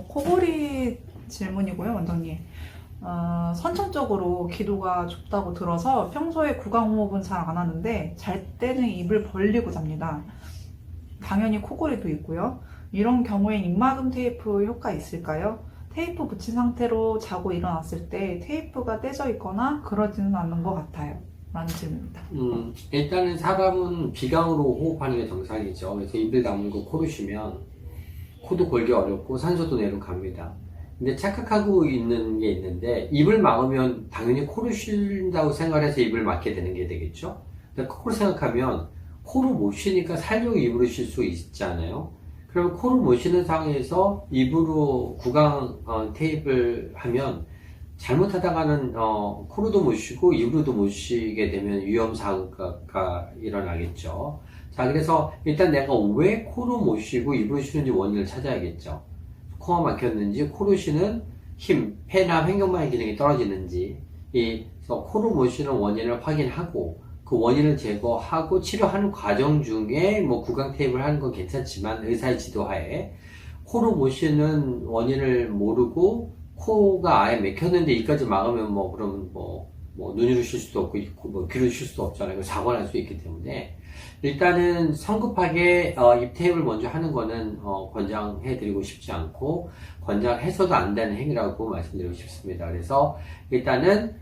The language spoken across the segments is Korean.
코골이 질문이고요, 원장님. 선천적으로 기도가 좁다고 들어서 평소에 구강호흡은 잘 안 하는데 잘 때는 입을 벌리고 잡니다. 당연히 코골이도 있고요. 이런 경우엔 입막음 테이프 효과 있을까요? 테이프 붙인 상태로 자고 일어났을 때 테이프가 떼져 있거나 그러지는 않는 것 같아요. 라는 질문입니다. 일단은 사람은 비강으로 호흡하는 게 정상이죠. 그래서 입을 다물고 코로 쉬면 코도 골기 어렵고 산소도 내려갑니다. 근데 착각하고 있는 게 있는데 입을 막으면 당연히 코를 쉰다고 생각해서 입을 막게 되는 게 되겠죠. 근데 코를 생각하면 코로 못 쉬니까 살려고 입으로 쉴 수 있잖아요. 그러면 코를 못 쉬는 상황에서 입으로 구강 테이프를 하면 잘못하다가는 코로도 못 쉬고 입으로도 못 쉬게 되면 위험사고가 일어나겠죠. 자, 그래서 일단 내가 왜 코로 못 쉬고 입으로 쉬는지 원인을 찾아야겠죠. 코가 막혔는지, 코로 쉬는 힘, 폐나 횡격막의 기능이 떨어지는지, 그래서 코로 못 쉬는 원인을 확인하고 그 원인을 제거하고 치료하는 과정 중에 뭐 구강 테이프를 하는 건 괜찮지만 의사의 지도하에 코로 못 쉬는 원인을 모르고 코가 아예 막혔는데 이까지 막으면 그러면 눈으로 쉴 수도 없고 귀로 쉴 수도 없잖아요. 사고 날 수 있기 때문에 일단은 성급하게 입 테이프를 먼저 하는 거는 권장해드리고 싶지 않고 권장해서도 안 되는 행위라고 말씀드리고 싶습니다. 그래서 일단은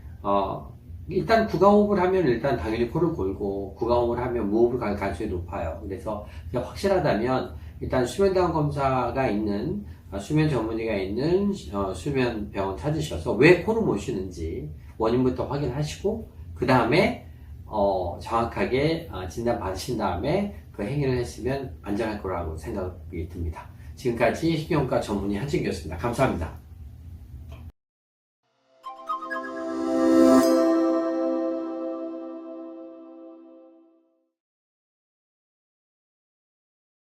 일단 구강호흡을 하면 일단 당연히 코를 골고 구강호흡을 하면 무호흡을 갈 가능성이 높아요. 그래서 확실하다면 일단 수면다운 검사가 있는 수면 전문의가 있는 수면 병원 찾으셔서 왜 코를 못 쉬는지 원인부터 확인하시고 그 다음에 정확하게 진단 받으신 다음에 그 행위를 했으면 안전할 거라고 생각이 듭니다. 지금까지 신경과 전문의 한진규였습니다. 감사합니다.